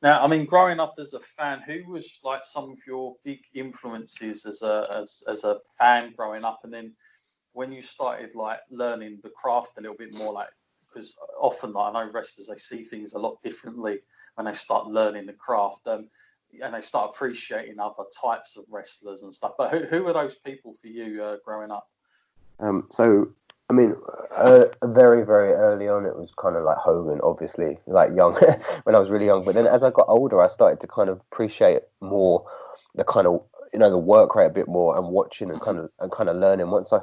Now, I mean, growing up as a fan, who was like some of your big influences as a fan growing up, and then when you started like learning the craft a little bit more, like because often like, I know wrestlers they see things a lot differently when they start learning the craft, and they start appreciating other types of wrestlers and stuff. But who are those people for you growing up? So I mean, very, very early on, it was kind of like Hogan, obviously, like young when I was really young. But then as I got older, I started to kind of appreciate more the kind of, the work rate a bit more, and watching and kind of learning. Once I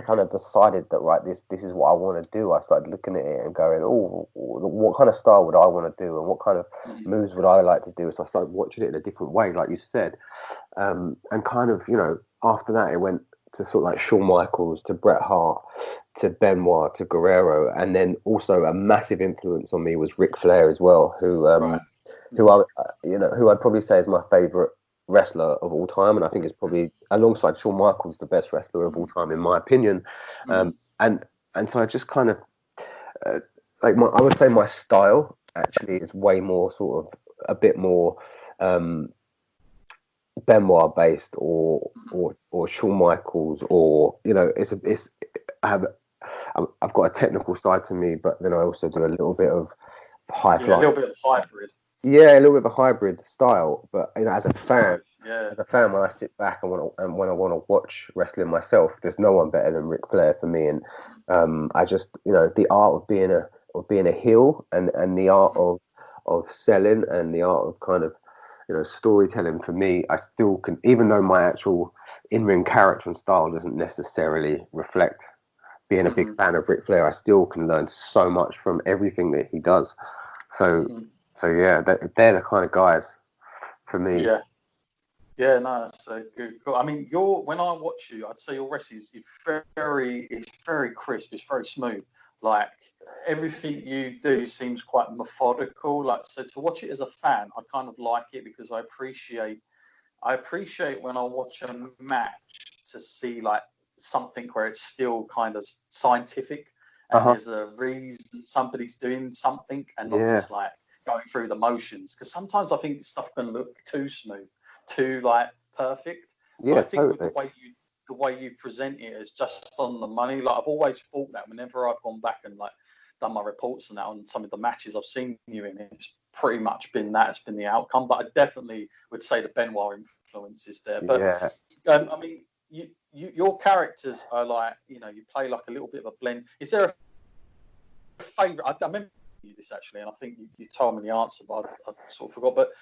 kind of decided that, right, this is what I want to do, I started looking at it and going, oh, what kind of style would I want to do, and what kind of moves would I like to do? So I started watching it in a different way, like you said, and kind of, after that, it went to sort of like Shawn Michaels, to Bret Hart, to Benoit, to Guerrero, and then also a massive influence on me was Ric Flair as well, who I'd probably say is my favorite wrestler of all time, and I think is probably alongside Shawn Michaels the best wrestler of all time in my opinion. And so I just kind of I would say my style actually is way more sort of a bit more Benoit based, or Shawn Michaels, or I've got a technical side to me, but then I also do a little bit of high flying. A little bit of hybrid. Yeah, a little bit of a hybrid style. But as a fan, when I sit back and when I want to watch wrestling myself, there's no one better than Ric Flair for me. And I just, the art of being a heel, and the art of selling, and the art of kind of storytelling, for me, I still can, even though my actual in-ring character and style doesn't necessarily reflect being a big fan of Ric Flair, I still can learn so much from everything that he does. So yeah, they're the kind of guys for me. Yeah, no, that's good. Cool. I mean, when I watch you, I'd say your wrestling is very crisp, it's very smooth. Like everything you do seems quite methodical. Like, so to watch it as a fan, I kind of like it, because I appreciate when I watch a match to see like something where it's still kind of scientific, and there's a reason somebody's doing something, and not just like going through the motions. Because sometimes I think stuff can look too smooth, too like perfect. Yeah, but I think totally. with the way you present it is just on the money. Like I've always thought that whenever I've gone back and like done my reports and that on some of the matches I've seen you in, it's pretty much been that. It's been the outcome. But I definitely would say the Benoit influence is there. But I mean, your characters are like, you play like a little bit of a blend. Is there a favourite? I remember you this actually, and I think you told me the answer, but I sort of forgot. But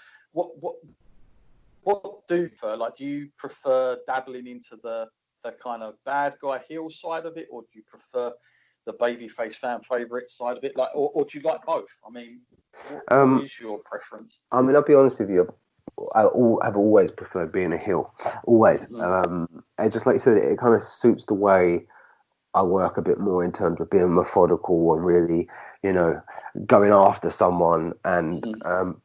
what do you prefer? Like, do you prefer dabbling into the kind of bad guy heel side of it, or do you prefer the babyface fan favourite side of it? Like, or do you like both? I mean, what is your preference? I mean, I'll be honest with you. I've always preferred being a heel, always. And just like you said, it kind of suits the way I work a bit more, in terms of being methodical and really, going after someone. And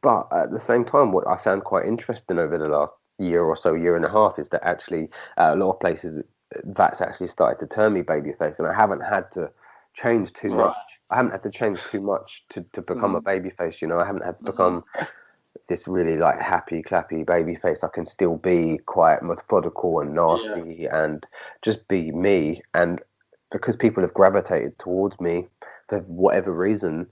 but at the same time, what I found quite interesting over the last year or so, year and a half, is that actually a lot of places that's actually started to turn me babyface, and I haven't had to change too much. I haven't had to change too much to become a babyface. I haven't had to become this really like happy clappy baby face. I can still be quite methodical and nasty and just be me. And because people have gravitated towards me for whatever reason,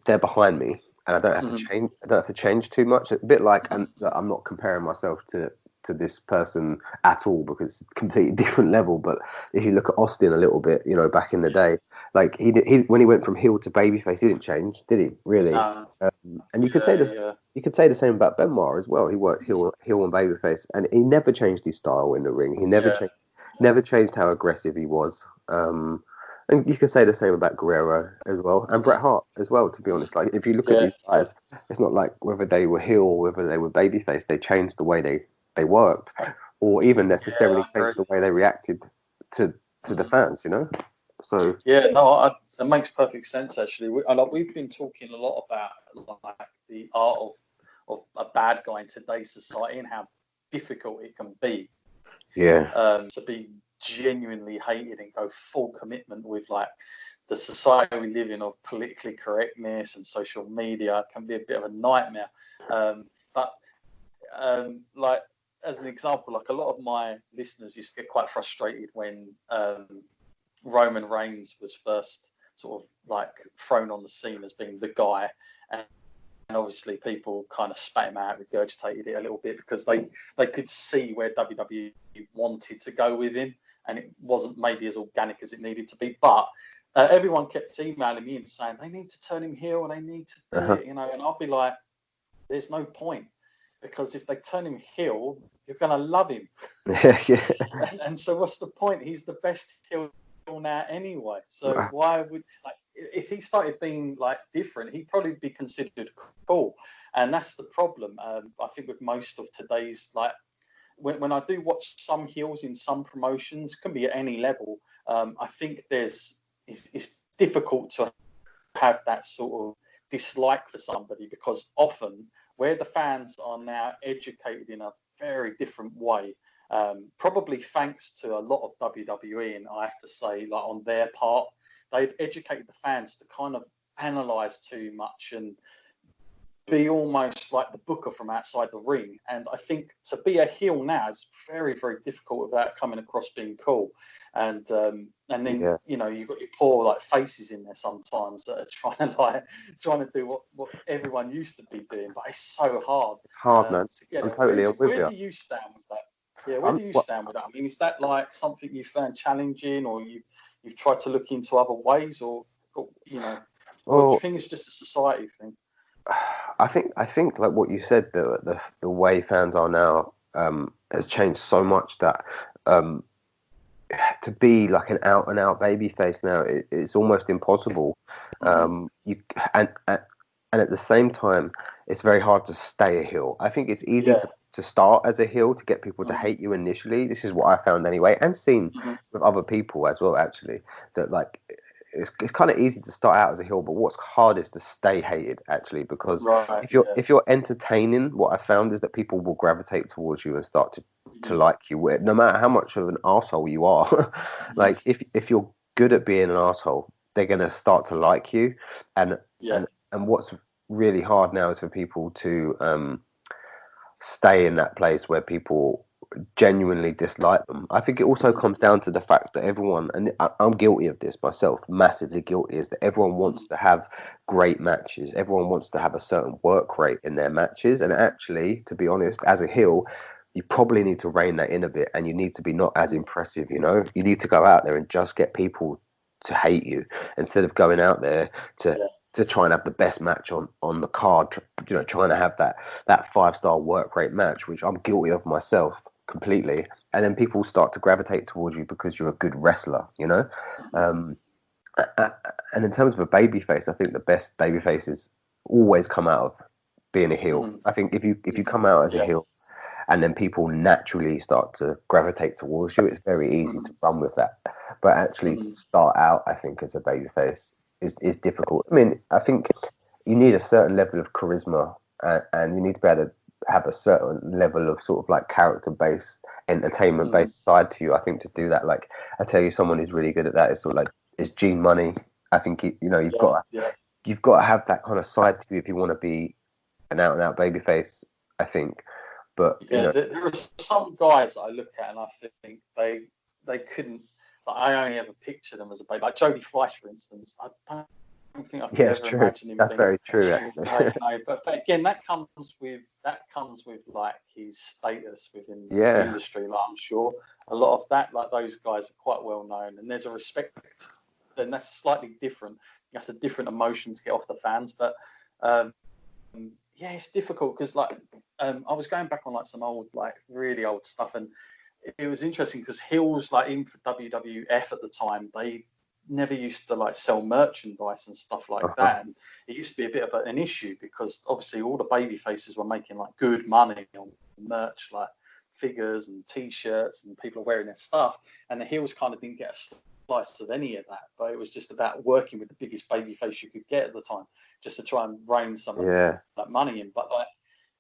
they're behind me, and I don't have to change. I don't have to change too much. A bit like, and I'm not comparing myself to this person at all, because it's a completely different level. But if you look at Austin a little bit, back in the day, like he when he went from heel to babyface, he didn't change, did he? Really? And you could say this. You could say the same about Benoit as well. He worked heel and babyface, and he never changed his style in the ring. He never changed how aggressive he was. And you could say the same about Guerrero as well, and Bret Hart as well. To be honest, like if you look at these guys, it's not like whether they were heel or whether they were babyface, they changed the way they worked, or even necessarily changed the way they reacted to the fans. So that makes perfect sense actually. We've been talking a lot about like the art of a bad guy in today's society, and how difficult it can be to be genuinely hated and go full commitment with like the society we live in of politically correctness and social media. Can be a bit of a nightmare. But like as an example, like a lot of my listeners used to get quite frustrated when Roman Reigns was first sort of like thrown on the scene as being the guy, and obviously people kind of spat him out, regurgitated it a little bit because they could see where WWE wanted to go with him, and it wasn't maybe as organic as it needed to be. But everyone kept emailing me and saying they need to turn him heel and they need to do it, you know, and I'll be like, there's no point, because if they turn him heel, you're going to love him. And so what's the point? He's the best heel now anyway. So why would, like, if he started being like different, he'd probably be considered cool. And that's the problem. I think with most of today's, like, when I do watch some heels in some promotions, can be at any level. I think it's difficult to have that sort of dislike for somebody, because often where the fans are now educated in a very different way, probably thanks to a lot of WWE, and I have to say, like, on their part, they've educated the fans to kind of analyze too much and be almost like the booker from outside the ring. And I think to be a heel now is very, very difficult without coming across being cool. And then you know, you've got your poor like faces in there sometimes that are trying to do what everyone used to be doing, but it's so hard. It's hard, man. I'm totally with you. Where do you stand with that? Yeah, where do you stand with that? I mean, is that like something you found challenging, or you've tried to look into other ways, or you know, or do you think it's just a society thing? I think like what you said, the way fans are now has changed so much that to be like an out and out baby face now, it's almost impossible. And at the same time, it's very hard to stay a heel. I think it's easy to start as a heel, to get people to hate you initially. This is what I found anyway, and seen with other people as well, actually, that like it's kind of easy to start out as a heel, but what's hard is to stay hated, actually, because if you're entertaining, what I found is that people will gravitate towards you and start to like you, no matter how much of an arsehole you are. Like if you're good at being an arsehole, they're gonna start to like you. And what's really hard now is for people to stay in that place where people genuinely dislike them. I think it also comes down to the fact that everyone, and I'm guilty of this myself, massively guilty, is that everyone wants to have great matches. Everyone wants to have a certain work rate in their matches. And actually, to be honest, as a heel, you probably need to rein that in a bit, and you need to be not as impressive, you know? You need to go out there and just get people to hate you instead of going out there to try and have the best match on the card, you know, trying to have that 5-star work rate match, which I'm guilty of myself completely. And then people start to gravitate towards you because you're a good wrestler, you know? And in terms of a babyface, I think the best babyfaces always come out of being a heel. I think if you come out as a heel and then people naturally start to gravitate towards you, it's very easy to run with that. But actually to start out, I think, as a babyface is difficult. I mean, I think you need a certain level of charisma, and you need to be able to have a certain level of sort of like character-based, entertainment-based side to you, I think, to do that. Like, I tell you, someone who's really good at that is sort of like is Gene Money. I think you've got to have that kind of side to you if you want to be an out-and-out babyface, I think. But there are some guys that I look at and I think they couldn't. Like, I only ever picture them as a baby, like Jody Fleisch, for instance. I don't think I could ever imagine him. That's very true, actually. No, but again, that comes with like his status within the industry. Like, I'm sure a lot of that, like, those guys are quite well known, and there's a respect. And that's slightly different. That's a different emotion to get off the fans, but it's difficult because like I was going back on like some old, like really old stuff, and it was interesting because heels, like even for WWF at the time, they never used to like sell merchandise and stuff like that, and it used to be a bit of an issue because obviously all the baby faces were making like good money on merch, like figures and t-shirts, and people are wearing their stuff, and the heels kind of didn't get a slice of any of that, but it was just about working with the biggest baby face you could get at the time, just to try and rein some of that money in. But like,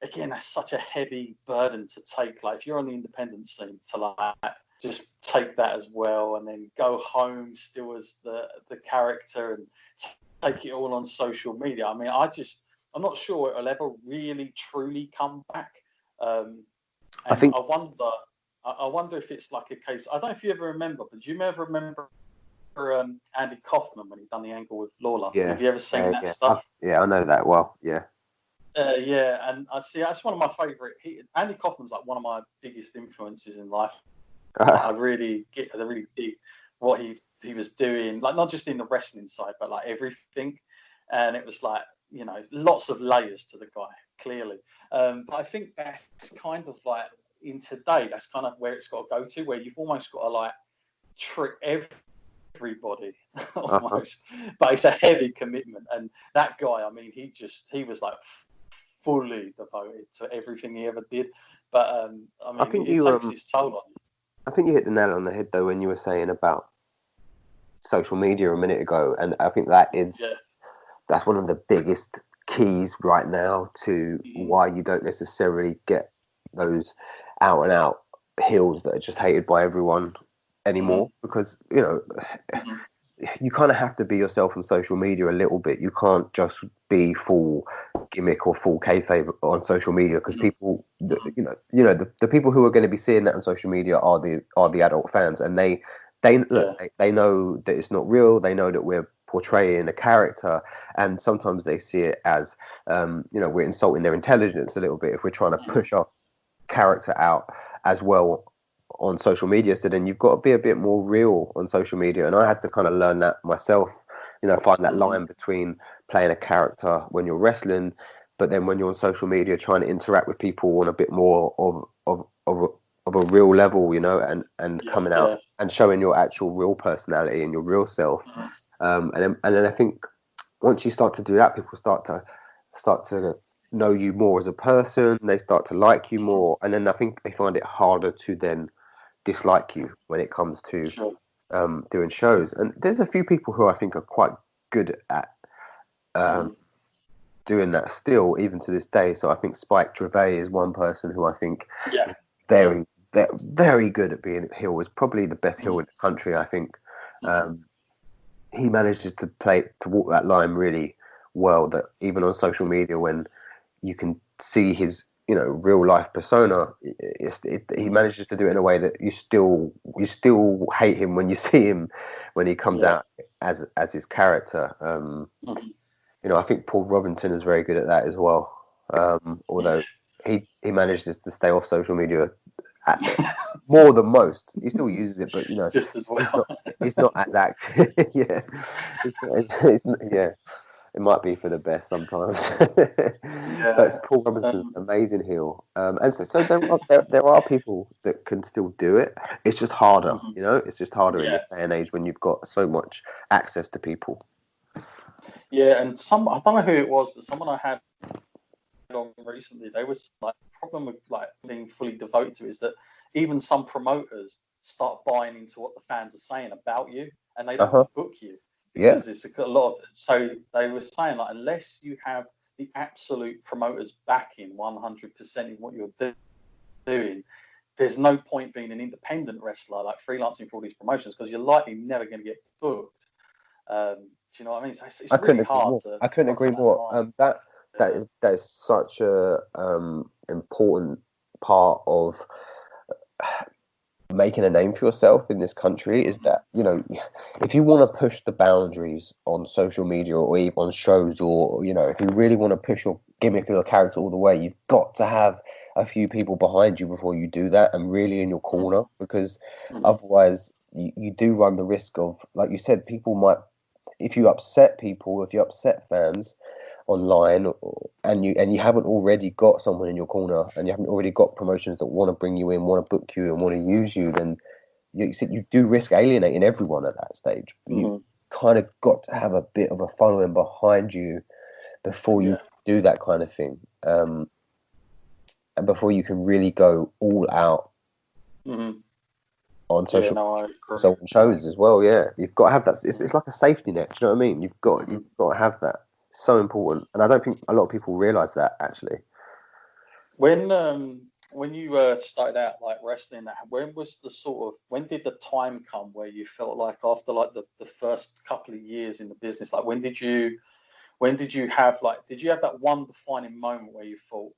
again, that's such a heavy burden to take. Like, if you're on the independent scene, to like just take that as well, and then go home still as the character and take it all on social media. I mean, I just I'm not sure it'll ever really truly come back. I And think I wonder if it's like a case. I don't know if you ever remember, but do you ever remember Andy Kaufman when he done the angle with Lawler? yeah, Have you ever seen that yeah, stuff? I know that well. Yeah. Yeah, and I see that's one of my favourite. Andy Kaufman's like one of my biggest influences in life. Like, I really dig what he was doing, like not just in the wrestling side, but like everything. And it was like, lots of layers to the guy, clearly. But I think that's kind of like in today, that's kind of where it's got to go to, where you've almost got to like trick everybody almost. But it's a heavy commitment, and that guy, I mean, he was like fully devoted to everything he ever did. But I I mean, think it takes its toll on you. I think you hit the nail on the head though when you were saying about social media a minute ago, and I think that's one of the biggest keys right now to why you don't necessarily get those out and out heels that are just hated by everyone anymore, because you kind of have to be yourself on social media a little bit. You can't just be full gimmick or full kayfabe on social media, because people, the people who are going to be seeing that on social media are the adult fans, and they know that it's not real. They know that we're portraying a character, and sometimes they see it as we're insulting their intelligence a little bit if we're trying to push our character out as well on social media. So then you've got to be a bit more real on social media, and I had to kind of learn that myself, find that line between playing a character when you're wrestling, but then when you're on social media trying to interact with people on a bit more of a real level, and coming out and showing your actual real personality and your real self. And then I think once you start to do that, people start to know you more as a person. They start to like you more, and then I think they find it harder to then dislike you when it comes to doing shows. And there's a few people who I think are quite good at doing that still, even to this day. So I think Spike Gervais is one person who I think very very good at being a heel. Is probably the best heel in the country, I think. He manages to walk that line really well, that even on social media, when you can see his real life persona, he manages to do it in a way that you still hate him when you see him when he comes out as his character. I think Paul Robinson is very good at that as well, although he manages to stay off social media more than most. He still uses it, but just as well. He's not at that. Yeah, it might be for the best sometimes. But Paul Robinson's amazing heel, and so there are people that can still do it. It's just harder, It's just harder in this day and age when you've got so much access to people. Yeah, and I don't know who it was, but someone I had on recently, they was like, the problem with like being fully devoted to is that even some promoters start buying into what the fans are saying about you, and they don't book you because it's a lot of. So they were saying like, unless you have the absolute promoters backing 100% in what you're doing, there's no point being an independent wrestler, like freelancing for all these promotions, because you're likely never going to get booked. Do you know what I mean? So it's really hard to. I couldn't agree more. That is such a important part of making a name for yourself in this country, is that if you want to push the boundaries on social media or even on shows, or if you really want to push your gimmick or your character all the way, you've got to have a few people behind you before you do that, and really in your corner, because otherwise you do run the risk of, like you said, people might, if you upset fans online, and you haven't already got someone in your corner, and you haven't already got promotions that want to bring you in, want to book you, and want to use you, then you do risk alienating everyone at that stage. You kind of got to have a bit of a following behind you before you do that kind of thing, and before you can really go all out on social on shows as well. You've got to have that. It's like a safety net. Do you know what I mean? You've got to have that. So important, and I don't think a lot of people realize that actually. When you started out like wrestling, when did the time come where you felt like after like the first couple of years in the business, like when did you when did you have that one defining moment where you thought,